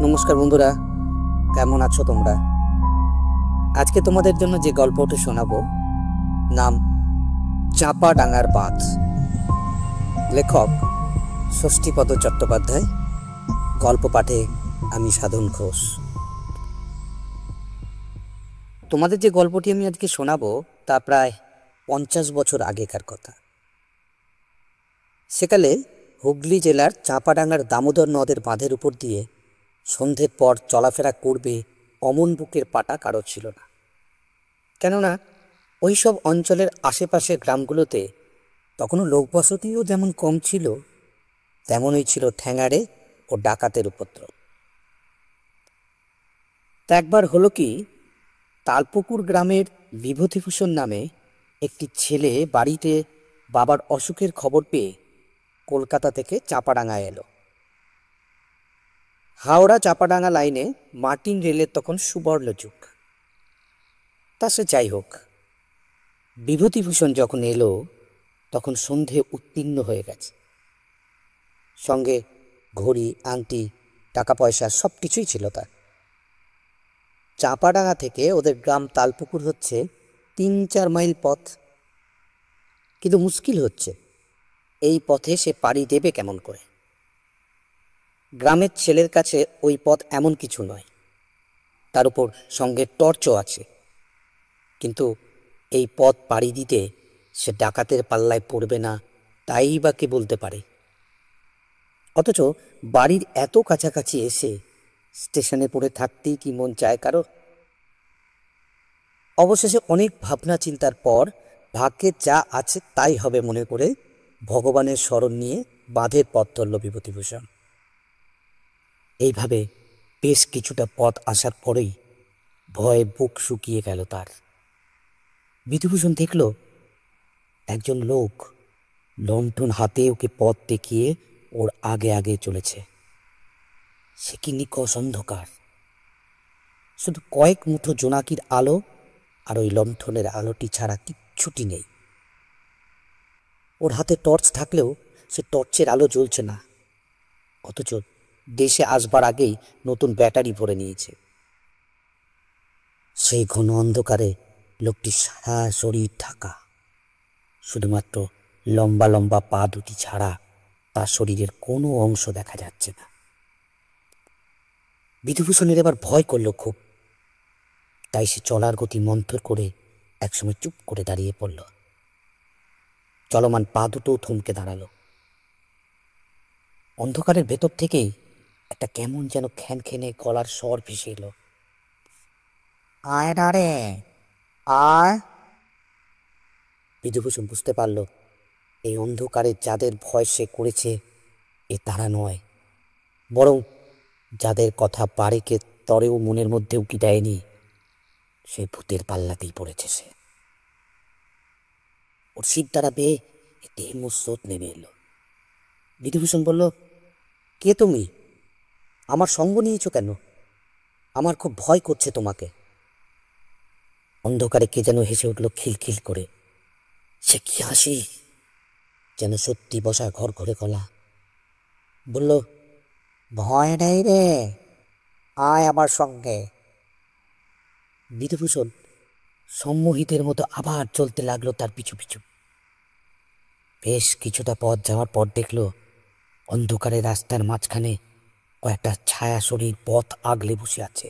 নমস্কার বন্ধুরা, কেমন আছো তোমরা? আজকে তোমাদের জন্য যে গল্পটি শোনাবো নাম চাঁপাডাঙ্গার বাঁধ। লেখক ষষ্ঠীপদ চট্টোপাধ্যায়। গল্প পাঠে আমি সাধন ঘোষ। তোমাদের যে গল্পটি আমি আজকে শোনাবো তা প্রায় 50 বছর আগেকার কথা। সেকালে হুগলি জেলার চাঁপাডাঙ্গার দামোদর নদের বাঁধের উপর দিয়ে সন্ধ্যের পর চলাফেরা করবে অমন বুকের পাটা কারো ছিল না। কেননা ওই সব অঞ্চলের আশেপাশের গ্রামগুলোতে তখনও লোকবসতিও যেমন কম ছিল, তেমনই ছিল ঠ্যাঙাড়ে ও ডাকাতের উপদ্রব। তা একবার হলো কি, তালপুকুর গ্রামের বিভূতিভূষণ নামে একটি ছেলে বাড়িতে বাবার অসুখের খবর পেয়ে কলকাতা থেকে চাঁপাডাঙ্গা এলো। হাওড়া চাঁপাডাঙ্গা লাইনে মার্টিন রেলের তখন সুবর্ণ যুগ। তা সে যাই হোক, বিভূতিভূষণ যখন এলো তখন সন্ধে উত্তীর্ণ হয়ে গেছে। সঙ্গে ঘড়ি, আংটি, টাকা পয়সা সব কিছুই ছিল তার। চাঁপাডাঙ্গা থেকে ওদের গ্রাম তালপুকুর হচ্ছে 3-4 মাইল পথ। কিন্তু মুশকিল হচ্ছে এই পথে সে পাড়ি দেবে কেমন করে। গ্রামের ছেলের কাছে ওই পথ এমন কিছু নয়, তার উপর সঙ্গে টর্চও আছে। কিন্তু এই পথ পাড়ি দিতে সে ডাকাতের পাল্লায় পড়বে না তাই বা কে বলতে পারে। অথচ বাড়ির এত কাছাকাছি এসে স্টেশনে পড়ে থাকতেই কি মন চায় কারো? অবশেষে অনেক ভাবনা চিন্তার পর ভাগ্যে যা আছে তাই হবে মনে করে ভগবানের শরণ নিয়ে বাঁধের পথ ধরল বিভূতিভূষণ। এইভাবে বেশ কিছুটা পথ আসার পরেই ভয়ে বুক শুকিয়ে গেল তার। বিভূতিভূষণ দেখল একজন লোক লণ্ঠন হাতে ওকে পথ দেখিয়ে ওর আগে আগে চলেছে। সে কি নিকষ অন্ধকার, শুধু কয়েক মুঠো জোনাকির আলো আর ওই লণ্ঠনের আলোটি ছাড়া কিচ্ছুটি নেই। ওর হাতে টর্চ থাকলেও সে টর্চের আলো জ্বলছে না, অথচ দেশে আসবার আগেই নতুন ব্যাটারি ভরে নিয়েছে। সেই ঘন অন্ধকারে লোকটি সারা শরীর ঢাকা, শুধুমাত্র লম্বা লম্বা পা দুটি ছাড়া তার শরীরের কোনো অংশ দেখা যাচ্ছে না। বিধুভূষণের এবার ভয় করল খুব, তাই সে চলার গতি মন্থর করে একসময় চুপ করে দাঁড়িয়ে পড়ল। চলমান পা দুটোও থমকে দাঁড়ালো। অন্ধকারের ভেতর থেকেই একটা কেমন যেন খ্যানখ্যানে গলার স্বর ভেসে এলো, আয় না রে আয়। বিধুভূষণ বুঝতে পারল এই অন্ধকারে যাদের ভয় সে করেছে এ তারা নয়, বরং যাদের কথা বাড়িকে তরেও মনের মধ্যে উকি দেয়নি সেই ভূতের পাল্লাতেই পড়েছে সে। ওর শীত দ্বারা বেয়ে একটি হিমস্রোত নেমে এলো। বিধুভূষণ বলল, কে তুমি? আমার সঙ্গ নিয়েছো কেন? আমার খুব ভয় করছে তোমাকে। অন্ধকারে কে যেন হেসে উঠল খিলখিল করে। সে কি হাসি, যেন সত্যি বসা ঘর ঘরে গলা। বলল, ভয় নেই রে, আয় আমার সঙ্গে। বিধুভূষণ সম্মোহিতের মতো আবার চলতে লাগলো তার পিছু পিছু। বেশ কিছুটা পথ যাওয়ার পর দেখল অন্ধকারে রাস্তার মাঝখানে কয়েকটা ছায়া শরীর পথ আগলে বসে আছে।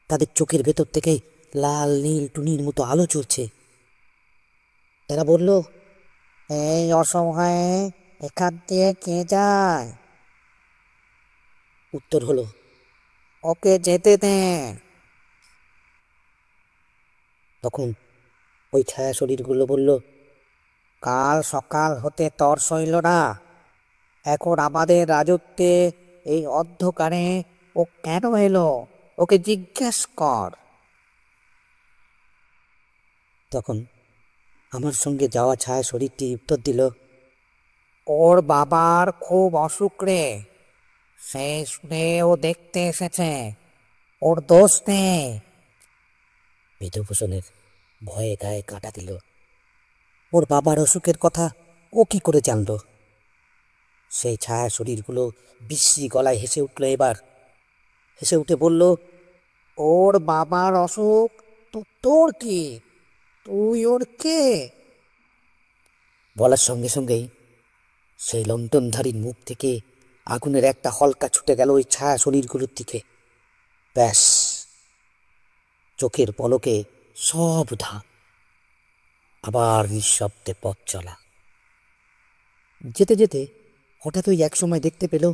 তাদের চোখের ভেতর থেকে লাল নীল টুনির মতো আলো চলছে। তারা বলল, এই অসময়ে এখান দিয়ে কে যায়? উত্তর হলো, ওকে যেতে দে। তখন ওই ছায়া শরীরগুলো বলল, কাল সকাল হতে তর সইল না, এখন আমাদের রাজত্বে এই অন্ধকারে ও কেন এলো, ওকে জিজ্ঞেস কর। তখন আমার সঙ্গে যাওয়া ছায়া শরীরটি উত্তর দিল, ওর বাবার খুব অসুখ রে, সে শুনে ও দেখতে এসেছে, ওর দোষ নেই। বিধুভূষণের ভয়ে গায়ে কাঁটা দিল। ওর বাবার অসুখের কথা ও কি করে জানল? সেই ছায়া শরীরগুলো বিশ্রী গলায় হেসে উঠল এবার। হেসে উঠে বলল, ওর বাবার অসুখ তো তোর কি? তুই ওর কে? বলার সঙ্গে সঙ্গেই সেই লণ্ঠনধারীর মুখ থেকে আগুনের একটা হলকা ছুটে গেল ওই ছায়া শরীরগুলোর দিকে। ব্যাস, চোখের পলকে সব উধা। আবার নিঃশব্দে পথ চলা। যেতে যেতে হঠাৎ ওই এক সময় দেখতে পেল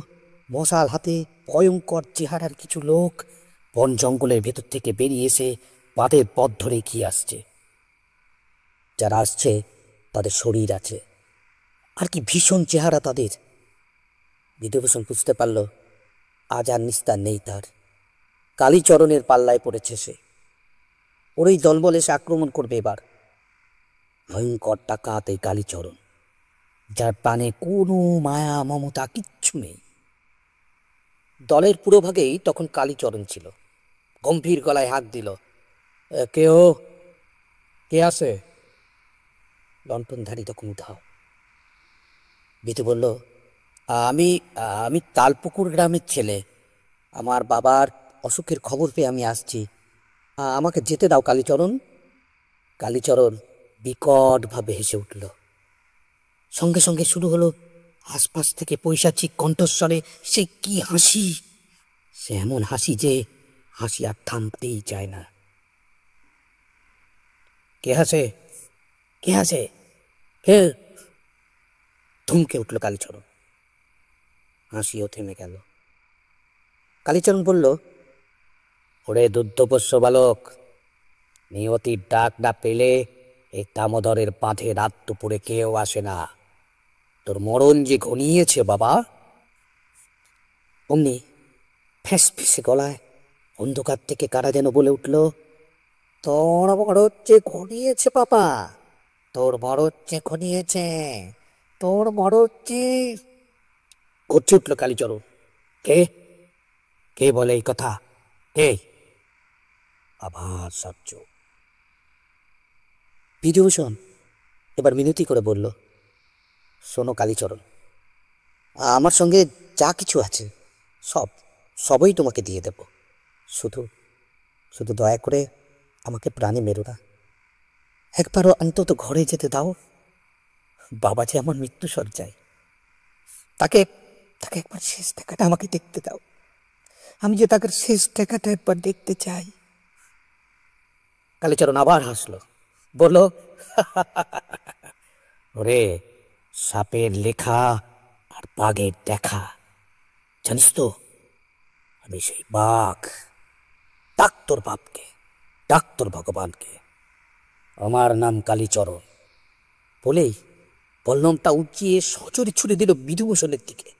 মশাল হাতে ভয়ঙ্কর চেহারার কিছু লোক বন জঙ্গলের ভেতর থেকে বেরিয়ে এসে বাঁধের পথ ধরে এগিয়ে আসছে। যারা আসছে তাদের শরীর আছে, আর কি ভীষণ চেহারা তাদের! বিধুভূষণ বুঝতে পারল আজ আর নিস্তার নেই তার। কালীচরণের পাল্লায় পড়েছে সে। ওরই দলবল এসে আক্রমণ করবে এবার। ভয়ঙ্কর ডাকাত এই কালীচরণ, যার প্রাণে কোনো মায়া মমতা কিচ্ছু নেই। দলের পুরোভাগেই তখন কালীচরণ ছিল। গম্ভীর গলায় হাঁক দিল, কেউ কে আছে? লণ্ঠনধারী তখন উধাও। বিধু বলল, আমি আমি তালপুকুর গ্রামের ছেলে। আমার বাবার অসুখের খবর পেয়ে আমি আসছি। আমাকে যেতে দাও কালীচরণ। কালীচরণ বিকটভাবে হেসে উঠল। সঙ্গে সঙ্গে শুরু হলো আশপাশ থেকে পৈশাচিক কণ্ঠস্বরে সে কি হাসি! সে এমন হাসি যে হাসি আর থামতেই চায় না। কে হাসে? কে হাসে? কে? ধুমকে উঠল কালীচরণ। হাসিও থেমে গেল। কালীচরণ বলল, ওরে দুর্ধপস্য বালক, নিয়তির ডাক না পেলে এই দামোদরের বাঁধে রাত দুপুরে কেউ আসে না। তোর মরণ যে ঘনিয়েছে বাবা। অমনি ফ্যাঁস ফেঁসে গলায় অন্ধকার থেকে কারা যেন বলে উঠল, তোর মরণ যে ঘনিয়েছে বাবা, তোর মরণ যে ঘনিয়েছে, তোর মরণ যে। গর্জে উঠল কালীচরণ। কে? কে বলে এই কথা? কে? আবার সহ্য। বিধুভূষণ এবার মিনতি করে বলল, শোনো কালীচরণ, আমার সঙ্গে যা কিছু আছে সবই তোমাকে দিয়ে দেব। শুধু শুধু দয়া করে আমাকে প্রাণে মেরো না। একবারও অন্তত ঘরে যেতে দাও। বাবা যে আমার মৃত্যু সজ্জায়, তাকে তাকে একবার শেষ দেখাটা আমাকে দেখতে দাও। আমি যে তাকে শেষ দেখাটা একবার দেখতে চাই। কালীচরণ আবার হাসলো, বলল, ওরে সাপের লেখা আর বাঘের দেখা, জানিস তো আমি সেই বাঘ। ডাক তোর বাপকে, ডাক তোর ভগবানকে, আমার নাম কালীচরণ। বলেই বল্লমটা উঁচিয়ে সচরে ছুড়ে দিল বিধুভূষণের দিকে।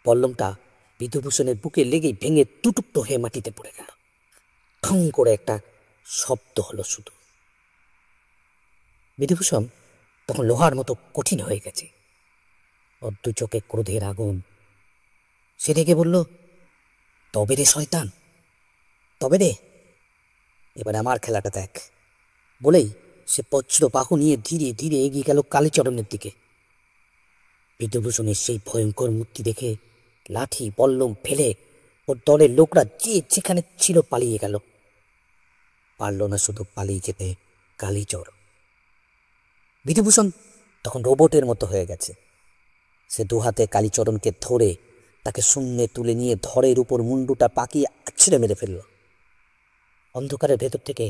বল্লমটা বিধুভূষণের বুকে লেগেই ভেঙে টুটুক্ত হয়ে মাটিতে পড়ে গেল। ঠং করে একটা শব্দ হলো শুধু। বিধুভূষণ তখন লোহার মতো কঠিন হয়ে গেছে। ওর দু চোখে ক্রোধের আগুন। সে রেগে বলল, তবে রে শয়তান, তবে রে, এবার আমার খেলাটা দেখ। বলেই সে বজ্র বাহু নিয়ে ধীরে ধীরে এগিয়ে গেল কালীচরণের দিকে। বিধুভূষণের সেই ভয়ঙ্কর মূর্তি দেখে লাঠি বল্লম ফেলে ওর দলের লোকরা যে যেখানে ছিল পালিয়ে গেল। পারল না শুধু পালিয়ে যেতে কালীচরণ। বিধুভূষণ তখন রোবটের মতো হয়ে গেছে। সে দুহাতে কালীচরণকে ধরে তাকে শূন্যে তুলে নিয়ে ধরের উপর মুন্ডুটা পাকিয়ে আছড়ে মেরে ফেলল। অন্ধকারের ভেতর থেকে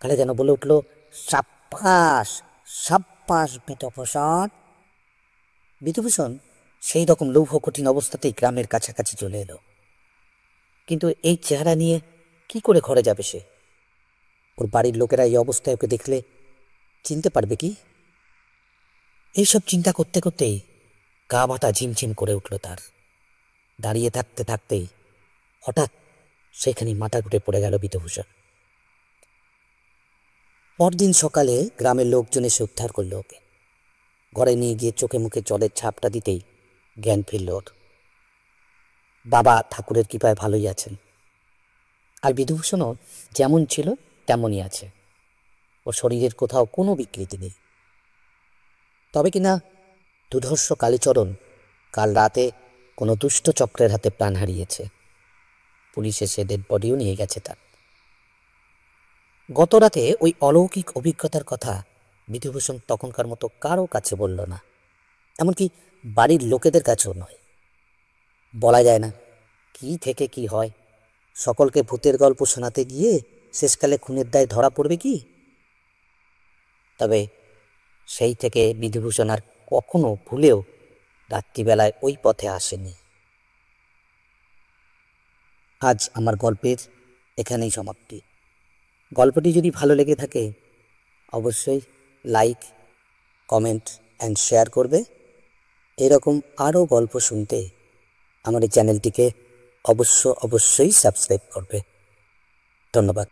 কালে যেন বলে উঠল, সাব্বাস সাব্বাস বিধুভূষণ। বিধুভূষণ সেই রকম লৌহ কঠিন অবস্থাতেই গ্রামের কাছাকাছি চলে এলো। কিন্তু এই চেহারা নিয়ে কি করে ঘরে যাবে সে? ওর বাড়ির লোকেরা এই অবস্থায় ওকে দেখলে চিনতে পারবে কি? এইসব চিন্তা করতে করতেই গা মাথা ঝিমঝিম করে উঠল তার। দাঁড়িয়ে থাকতে থাকতেই হঠাৎ সেখানে মাথা ঘুরে পড়ে গেল বিধুভূষণ। পরদিন সকালে গ্রামের লোকজন এসে উদ্ধার করল ওকে। ঘরে নিয়ে গিয়ে চোখে মুখে জলের ছাপটা দিতেই জ্ঞান ফিরল ওর। বাবা ঠাকুরের কৃপায় ভালোই আছেন, আর বিধুভূষণও যেমন ছিল তেমনই আছে। ওর শরীরের কোথাও কোনো বিকৃতি নেই। তবে কিনা দুধর্ষ কালীচরণ কাল রাতে কোনো দুষ্ট চক্রের হাতে প্রাণ হারিয়েছে। পুলিশ এসে ডেড বডিও নিয়ে গেছে তার। গত রাতে ওই অলৌকিক অভিজ্ঞতার কথা বিধুভূষণ তখনকার মতো কারো কাছে বলল না, এমনকি বাড়ির লোকেদের কাছেও নয়। বলা যায় না কি থেকে কি হয়, সকলকে ভূতের গল্প শোনাতে গিয়ে শেষকালে খুনের দায় ধরা পড়বে কি। তবে সেই থেকে বিধুভূষণ আর কখনো ভুলেও রাত্রিবেলায় ওই পথে আসেনি। আজ আমার গল্পের এখানেই সমাপ্তি। গল্পটি যদি ভালো লেগে থাকে অবশ্যই লাইক, কমেন্ট অ্যান্ড শেয়ার করবে। এরকম আরও গল্প শুনতে আমার এই চ্যানেলটিকে অবশ্যই সাবস্ক্রাইব করবে। ধন্যবাদ।